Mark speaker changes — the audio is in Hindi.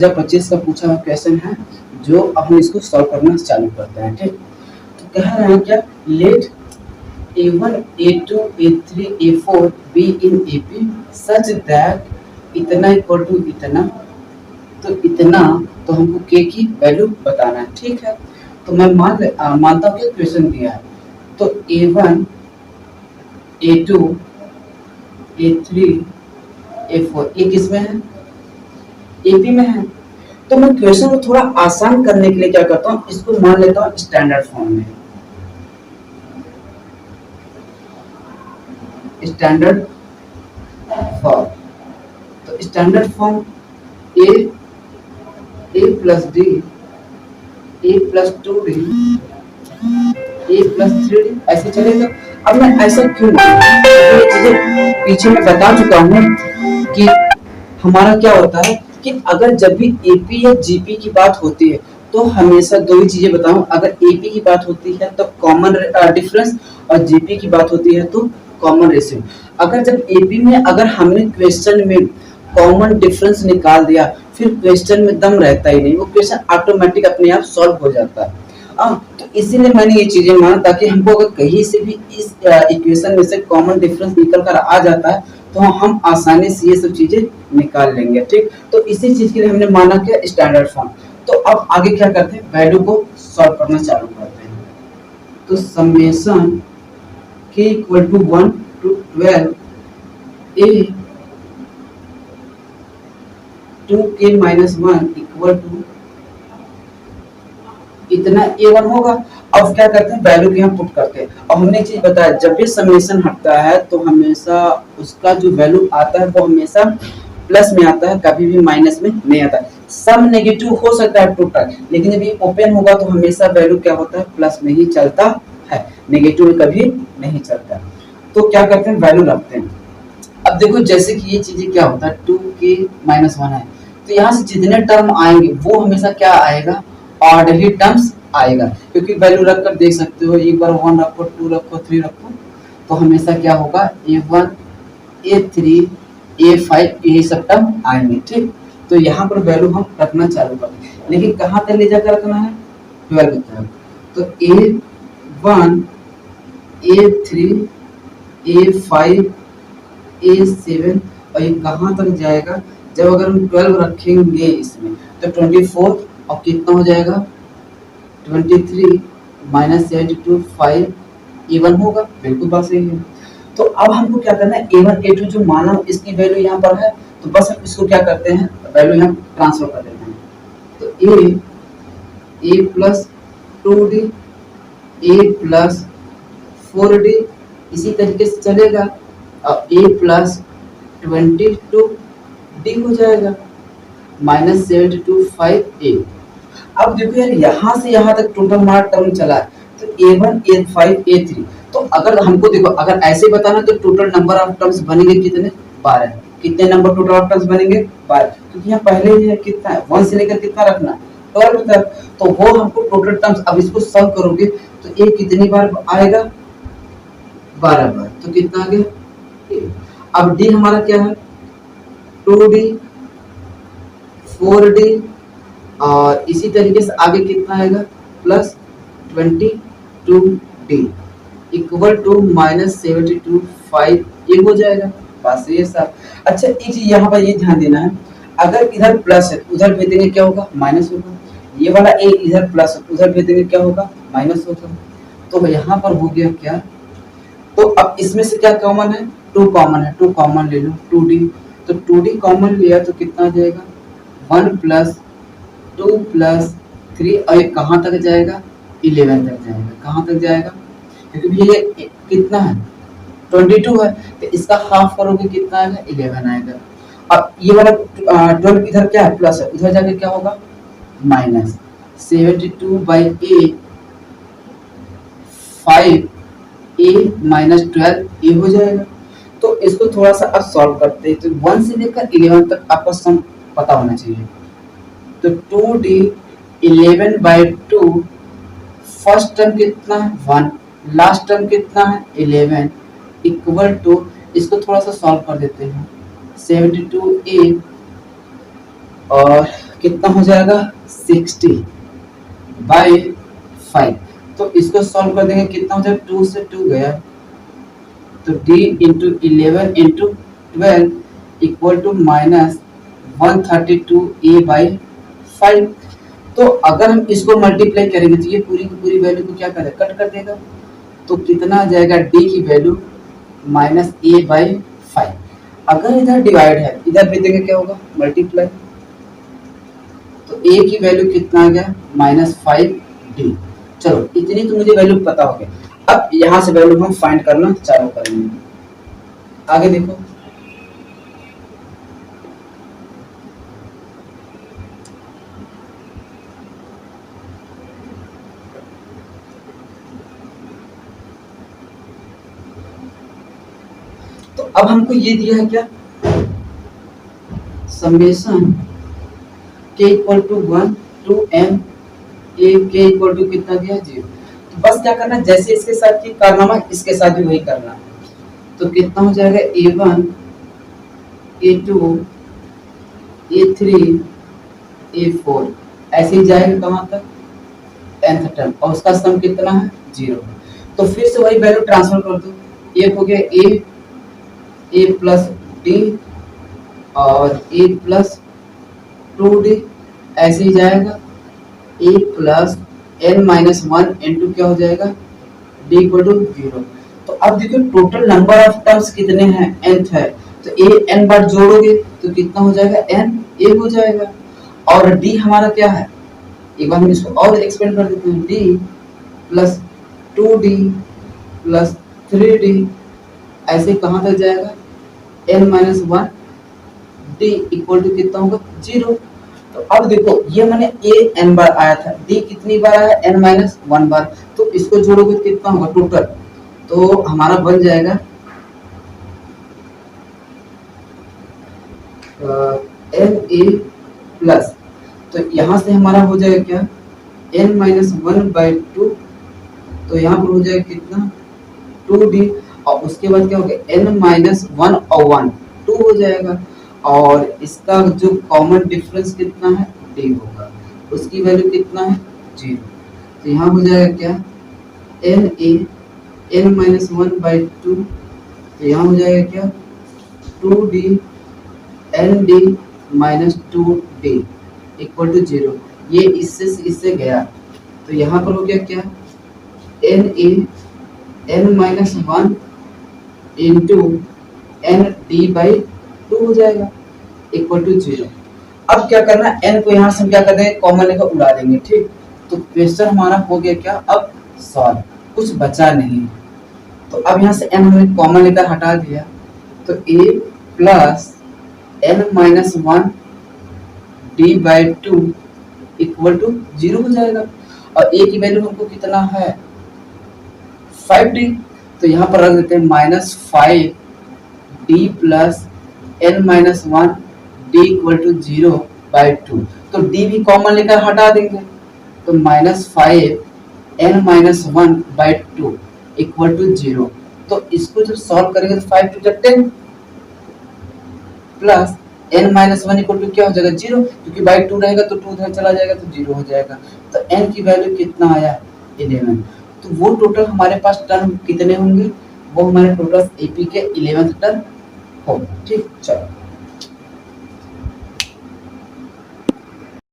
Speaker 1: 2025 का पूछा हुआ क्वेश्चन है, जो अब हम इसको सॉल्व करना चालू करते हैं। ठीक, तो कह रहे हैं क्या, let A1 A2 A3 A4 be in AP such that इतना इक्वल टू इतना, तो इतना तो हमको के की वैल्यू बताना है। ठीक है, तो मैं मानता हूँ कि क्वेश्चन दिया है, तो A1 A2 A3 A4 ये किस में है, AP में है। तो मैं क्वेश्चन को थोड़ा आसान करने के लिए क्या करता हूँ, इसको मान लेता हूँ स्टैंडर्ड फॉर्म में। स्टैंडर्ड फॉर्म, तो standard form A plus D A plus 2d A plus 3d ऐसे चलेगा। अब मैं ऐसा क्यों, ये चीजें पीछे मैं बता चुका हूँ कि हमारा क्या होता है कि अगर जब भी एपी या जीपी की बात होती है तो हमेशा दो ही चीजें बताऊं, अगर एपी की बात होती है तो कॉमन डिफरेंस, और जीपी की बात होती है तो कॉमन रेशियो। अगर जब एपी में अगर हमने क्वेश्चन में कॉमन डिफरेंस निकाल दिया, फिर क्वेश्चन में दम रहता ही नहीं, वो क्वेश्चन ऑटोमेटिक अपने आप सॉल्व हो जाता है। तो इसीलिए मैंने ये चीजें माना, ताकि हमको अगर कहीं से भी इस इक्वेशन में से कॉमन डिफरेंस निकल कर आ जाता है तो हम आसानी से ये सब चीजें निकाल लेंगे। ठीक, तो इसी चीज के लिए हमने माना क्या, स्टैंडर्ड फॉर्म। तो अब आगे क्या करते हैं, वैल्यू को सॉल्व करना चालू करते हैं। तो summation k equal to 1 to 12 a 2k minus 1 equal to इतना a1 होगा। अब क्या करते हैं, वैल्यू के हम पुट करते हैं। और हमने एक चीज बताया, जब भी समेशन हटता है तो हमेशा उसका जो वैल्यू आता है वो हमेशा प्लस में आता है, कभी भी माइनस में नहीं आता। सम नेगेटिव हो सकता है टोटल, लेकिन जब ये ओपन होगा तो हमेशा वैल्यू क्या होता है, प्लस में ही चलता है, नेगेटिव में कभी नहीं चलता। तो क्या करते हैं, वैल्यू रखते हैं। अब देखो जैसे कि ये चीजें क्या होता है, 2k minus 1 है, तो यहाँ से जितने टर्म आएंगे वो हमेशा क्या आएगा, ऑर्डरली टर्म्स आएगा, क्योंकि वैल्यू रख कर देख सकते हो, एक बार 1 रखो, 2 रखो, 3 रखो, तो हमेशा क्या होगा, A1 A3 A5 यही सब टर्म आएंगे। ठीक, तो यहाँ पर वैल्यू हम रखना चालू करते हैं, लेकिन कहाँ तक ले जाकर रखना है, 12 तक। तो A1 A3 A5 A7 और ये कहाँ तक जाएगा, जब अगर हम 12 रखेंगे इसमें तो 24 और कितना हो जाएगा, 23 माइनस 72 5 A1 होगा। बिल्कुल बात सही है। तो अब हमको क्या करना है, A1 A2 जो माना इसकी वैल्यू यहाँ पर है, तो बस हम इसको क्या करते हैं, वैल्यू यहाँ ट्रांसफर कर देते हैं। तो A plus 2D A plus 4D इसी तरीके से चलेगा, और A प्लस 22D हो जाएगा, माइनस 72 5A। अब देखो यार, यहाँ से यहाँ तक टोटल हमारा टर्म चला है, तो A1 A5 A3। तो अगर हमको देखो, अगर ऐसे बताना तो टोटल नंबर ऑफ टर्म्स बनेंगे कितने, 12। कितने नंबर टोटल ऑफ टर्म्स बनेंगे, 12, क्योंकि यहाँ पहले ही है कितना है, 1 से लेकर कितना रखना, 12 तक। तो वो हमको टोटल टर्म्स, अब इसको सॉल्व करोगे तो A कितनी बार आएगा, 12 बार, तो कितना आ गया। अब D हमारा क्या है, 2D 4D, और इसी तरीके से आगे कितना आएगा, plus 22D equal to minus 72 5 ये हो जाएगा। बस ये सब। अच्छा एक चीज यहाँ पर ये ध्यान देना है, अगर इधर प्लस है उधर भेज देंगे क्या होगा, माइनस होगा। ये वाला A इधर प्लस है उधर भेज देंगे क्या होगा, माइनस होगा। तो यहाँ पर हो गया क्या, तो अब इसमें से क्या कॉमन है, 2 कॉमन है, 2 कॉमन ले लो, 2D। तो 2D कॉमन लिया तो कितना आ जाएगा, 1 प्लस 2 प्लस 3, और ये कहाँ तक जाएगा, 11 तक जाएगा। कहाँ तक जाएगा, क्योंकि ये कितना है, 22 है, तो इसका हाफ करोगे कितना आएगा, 11 आएगा। अब ये वाला 12 इधर क्या है, प्लस है, उधर जाके क्या होगा, minus 72 by A 5A minus 12 ये हो जाएगा। तो इसको थोड़ा सा अब सॉल्व करते हैं। तो 1 से लेकर 11 तक आपको सम पता होना चाहिए। तो 2D 11 बाई 2, फर्स्ट टर्म कितना है, 1, लास्ट टर्म कितना है, 11 इक्वल टू, इसको थोड़ा सा सॉल्व कर देते हैं, 72A और कितना हो जाएगा 60/5। तो इसको सॉल्व कर देंगे, कितना हो जाएगा, 2 से 2 गया, तो d into 11 into 12 equal to minus 132a/5। तो अगर हम इसको मल्टीप्लाई करेंगे तो ये पूरी की पूरी वैल्यू को क्या करेगा, कट कर देगा। तो कितना आ जाएगा, d की वैल्यू -a/5। अगर इधर डिवाइड है, इधर भी देंगे क्या होगा, मल्टीप्लाई। तो a की वैल्यू कितना आ गया, -5d। चलो इतनी तो मुझे वैल्यू पता हो गया। अब यहाँ से वैल्यू हम फाइंड करना चालू करेंगे। आगे देखो, तो अब हमको ये दिया है क्या, summation k equal to 1 to n a k equal to कितना दिया, 0। तो बस क्या करना है, जैसे इसके साथ की कारनामा इसके साथ भी वही करना है। तो कितना हो जाएगा, a1 a2 a3 a4, ऐसे ही जाएगा कहाँ तक, nth टर्म, और उसका सम कितना है, 0। तो फिर से वही वैल्यू ट्रांसफर कर दो, एक हो गया a प्लस d और a प्लस 2d, ऐसे ही जाएगा a प्लस n-1 इंटू क्या हो जाएगा, d इक्वल टू 0। तो अब देखो टोटल नंबर ऑफ टर्म्स कितने हैं, nth है, तो a n बार जोड़ोगे तो कितना हो जाएगा, n a हो जाएगा। और d हमारा क्या है, एक बार हम इसको और एक्सपेंड कर देते हैं, d plus 2d plus 3d, ऐसे कहाँ तक जाएगा, n-1 d इक्वल टू कितना होगा, 0। तो अब देखो ये मैंने a n बार आया था, d कितनी बार आया, n-1 बार, तो इसको जोड़ोगे कितना होगा टोटल, तो हमारा बन जाएगा n a प्लस, तो यहाँ से हमारा हो जाएगा क्या, n-1/2, तो यहाँ पर हो जाएगा कितना, 2d, और उसके बाद क्या हो गया, n-1 और 1 2 हो जाएगा, और इसका जो कॉमन डिफरेंस कितना है, d होगा, उसकी वैल्यू कितना है, 0। तो यहाँ हो जाएगा क्या, n-1/2, तो यहाँ हो जाएगा क्या, 2d nd-2d इक्वल टू 0। ये इससे गया, तो यहाँ पर हो गया क्या, n-1 इंटू nd/2 हो जाएगा इक्वल टू 0। अब क्या करना, n को यहाँ से हम क्या कर देंगे, कॉमन लेकर उड़ा देंगे, ठीक। तो क्वेश्चन हमारा हो गया क्या, अब सॉल्व, कुछ बचा नहीं। तो अब यहाँ से n हमने कॉमन लेकर हटा दिया, तो a plus n-1 d/2 equal to 0 हो जाएगा, और a की वैल्यू हमको कितना है, 5d, तो यहाँ पर रख देते हैं -5d plus n-1 d equal to 0/2। तो d भी कॉमन लेकर हटा देंगे, तो -5 n-1/2 इक्वल टू 0। तो इसको जब सॉल्व करेंगे तो 5 to 10 plus n-1 equal to क्या हो जाएगा, 0, क्योंकि बाई 2 रहेगा तो 2 उधर चला जाएगा तो 0 हो जाएगा। तो n की वैल्यू कितना आया, 11। तो वो टोटल हमारे पास टर्म कितने होंगे, वो हमारे टोटल एपी के 11th टर्म होगा, ठीक। चलो